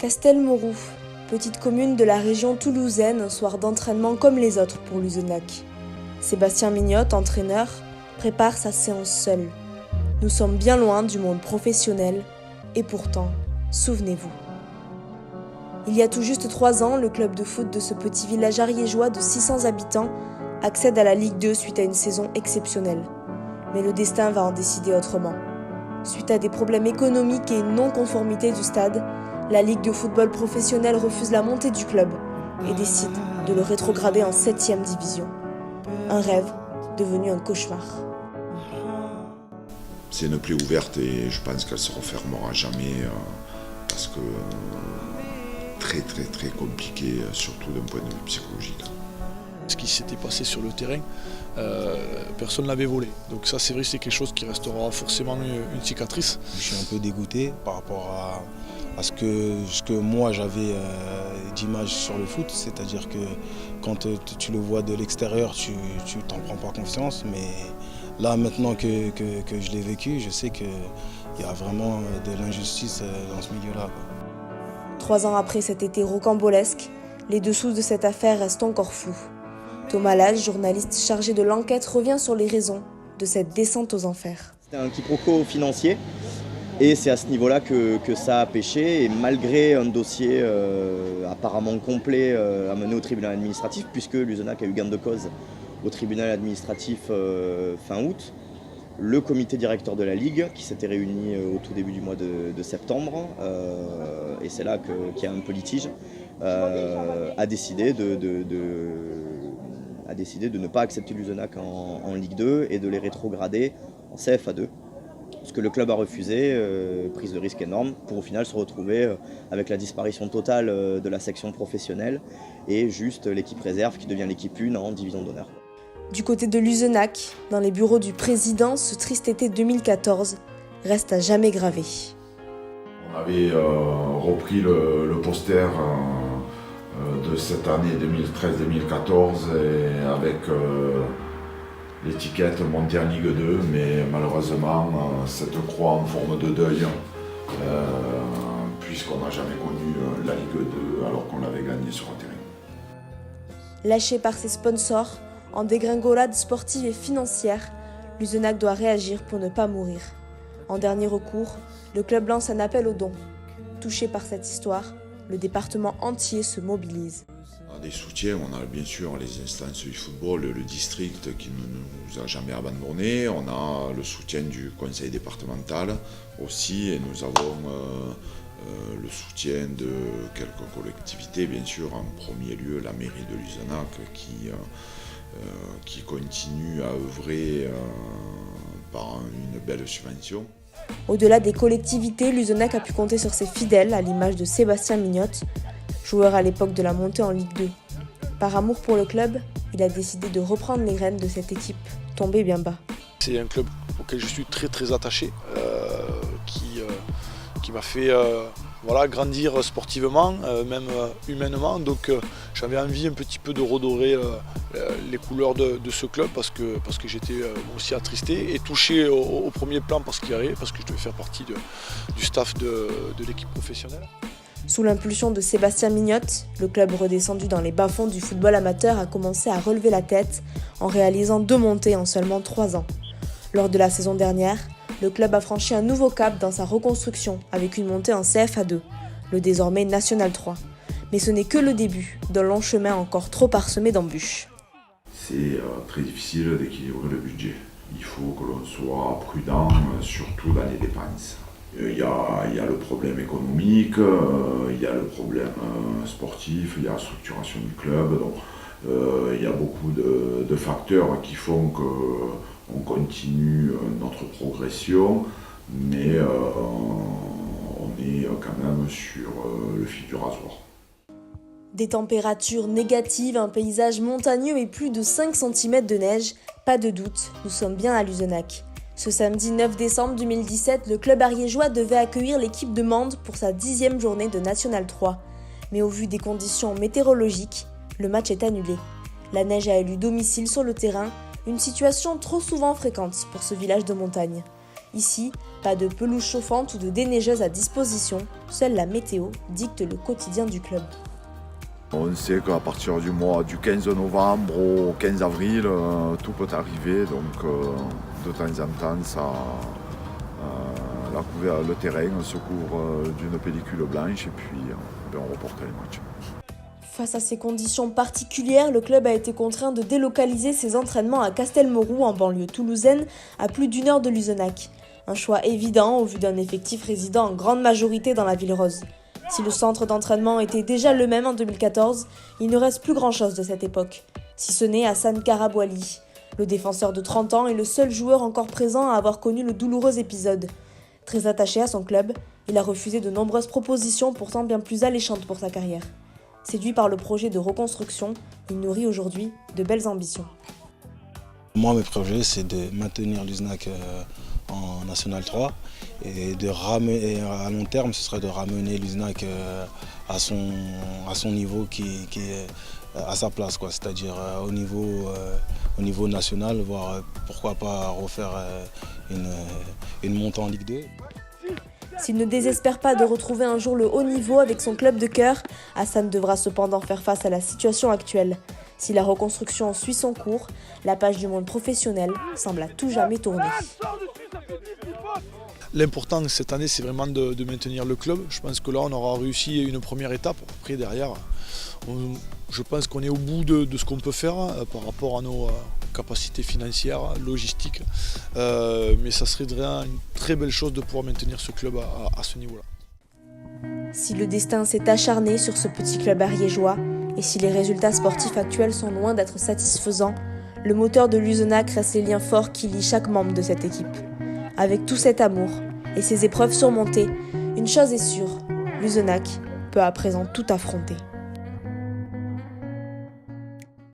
Castelmourou, petite commune de la région toulousaine, soir d'entraînement comme les autres pour Luzenac. Sébastien Mignotte, entraîneur, prépare sa séance seul. Nous sommes bien loin du monde professionnel, et pourtant, souvenez-vous. Il y a tout juste 3 ans, le club de foot de ce petit village ariégeois de 600 habitants accède à la Ligue 2 suite à une saison exceptionnelle. Mais le destin va en décider autrement. Suite à des problèmes économiques et une non-conformité du stade, la Ligue de football professionnel refuse la montée du club et décide de le rétrograder en 7e division. Un rêve devenu un cauchemar. C'est une plaie ouverte et je pense qu'elle se refermera jamais parce que très très très compliqué, surtout d'un point de vue psychologique. Ce qui s'était passé sur le terrain, personne ne l'avait volé. Donc ça, c'est vrai, c'est quelque chose qui restera forcément une cicatrice. Je suis un peu dégoûté par rapport à ce que moi j'avais d'image sur le foot. C'est-à-dire que quand tu le vois de l'extérieur, tu t'en prends pas confiance. Mais là, maintenant que je l'ai vécu, je sais qu'il y a vraiment de l'injustice dans ce milieu-là. 3 ans après cet été rocambolesque, les dessous de cette affaire restent encore flous. Thomas Lage, journaliste chargé de l'enquête, revient sur les raisons de cette descente aux enfers. C'est un quiproquo financier et c'est à ce niveau-là que ça a pêché. Et malgré un dossier apparemment complet à mener au tribunal administratif, puisque Luzenac a eu gain de cause au tribunal administratif fin août, le comité directeur de la Ligue, qui s'était réuni au tout début du mois de septembre, et c'est là qu'il y a un peu litige, a décidé de ne pas accepter Luzenac en Ligue 2 et de les rétrograder en CFA2. Ce que le club a refusé, prise de risque énorme, pour au final se retrouver avec la disparition totale de la section professionnelle et juste l'équipe réserve qui devient l'équipe 1 en division d'honneur. Du côté de Luzenac, dans les bureaux du président, ce triste été 2014 reste à jamais gravé. On avait repris le poster de cette année 2013-2014 et avec l'étiquette montée en Ligue 2, mais malheureusement cette croix en forme de deuil, puisqu'on n'a jamais connu la Ligue 2 alors qu'on l'avait gagnée sur un terrain. Lâché par ses sponsors, en dégringolade sportive et financière, Luzenac doit réagir pour ne pas mourir. En dernier recours, le club lance un appel aux dons. Touché par cette histoire, le département entier se mobilise. On a des soutiens, on a bien sûr les instances du football, le district qui ne nous a jamais abandonnés, on a le soutien du conseil départemental aussi et nous avons le soutien de quelques collectivités, bien sûr en premier lieu la mairie de Luzenac qui continue à œuvrer par une belle subvention. Au-delà des collectivités, Luzenac a pu compter sur ses fidèles, à l'image de Sébastien Mignotte, joueur à l'époque de la montée en Ligue 2. Par amour pour le club, il a décidé de reprendre les rênes de cette équipe, tombée bien bas. C'est un club auquel je suis très très attaché, qui m'a fait grandir sportivement, même humainement. Donc j'avais envie un petit peu de redorer les couleurs de ce club parce que j'étais aussi attristé et touché au premier plan parce qu'il y avait, parce que je devais faire partie du staff de l'équipe professionnelle. Sous l'impulsion de Sébastien Mignotte, le club redescendu dans les bas-fonds du football amateur a commencé à relever la tête en réalisant 2 montées en seulement 3 ans. Lors de la saison dernière, le club a franchi un nouveau cap dans sa reconstruction avec une montée en CFA2, le désormais National 3. Mais ce n'est que le début d'un long chemin encore trop parsemé d'embûches. C'est très difficile d'équilibrer le budget. Il faut que l'on soit prudent, surtout dans les dépenses. Il y a le problème économique, il y a le problème sportif, il y a la structuration du club. Donc, il y a beaucoup de facteurs qui font qu'on continue notre progression, mais on est quand même sur le fil du rasoir. Des températures négatives, un paysage montagneux et plus de 5 cm de neige, pas de doute, nous sommes bien à Luzenac. Ce samedi 9 décembre 2017, le club ariégeois devait accueillir l'équipe de Mende pour sa 10e journée de National 3. Mais au vu des conditions météorologiques, le match est annulé. La neige a élu domicile sur le terrain, une situation trop souvent fréquente pour ce village de montagne. Ici, pas de pelouse chauffante ou de déneigeuse à disposition, seule la météo dicte le quotidien du club. On sait qu'à partir du mois du 15 novembre au 15 avril, tout peut arriver, donc de temps en temps, le terrain se couvre d'une pellicule blanche et puis on reporte les matchs. Face à ces conditions particulières, le club a été contraint de délocaliser ses entraînements à Castelmourou en banlieue toulousaine, à plus d'1 heure de Luzenac. Un choix évident au vu d'un effectif résidant en grande majorité dans la ville rose. Si le centre d'entraînement était déjà le même en 2014, il ne reste plus grand-chose de cette époque, si ce n'est Hassan Karabouali. Le défenseur de 30 ans est le seul joueur encore présent à avoir connu le douloureux épisode. Très attaché à son club, il a refusé de nombreuses propositions pourtant bien plus alléchantes pour sa carrière. Séduit par le projet de reconstruction, il nourrit aujourd'hui de belles ambitions. Moi, mes projets, c'est de maintenir Luzenac en National 3 et à long terme, ce serait de ramener Luzenac à son niveau qui est à sa place, c'est-à-dire au niveau national, voire pourquoi pas refaire une montée en Ligue 2. S'il ne désespère pas de retrouver un jour le haut niveau avec son club de cœur, Hassan devra cependant faire face à la situation actuelle. Si la reconstruction suit son cours, la page du monde professionnel semble à tout jamais tourner. L'important cette année, c'est vraiment de maintenir le club. Je pense que là, on aura réussi une première étape. Après, derrière, je pense qu'on est au bout de ce qu'on peut faire par rapport à nos capacités financières, logistiques. Mais ça serait vraiment une très belle chose de pouvoir maintenir ce club à ce niveau-là. Si le destin s'est acharné sur ce petit club ariégeois, et si les résultats sportifs actuels sont loin d'être satisfaisants, le moteur de Luzenac reste les liens forts qui lient chaque membre de cette équipe. Avec tout cet amour et ces épreuves surmontées, une chose est sûre, Luzenac peut à présent tout affronter.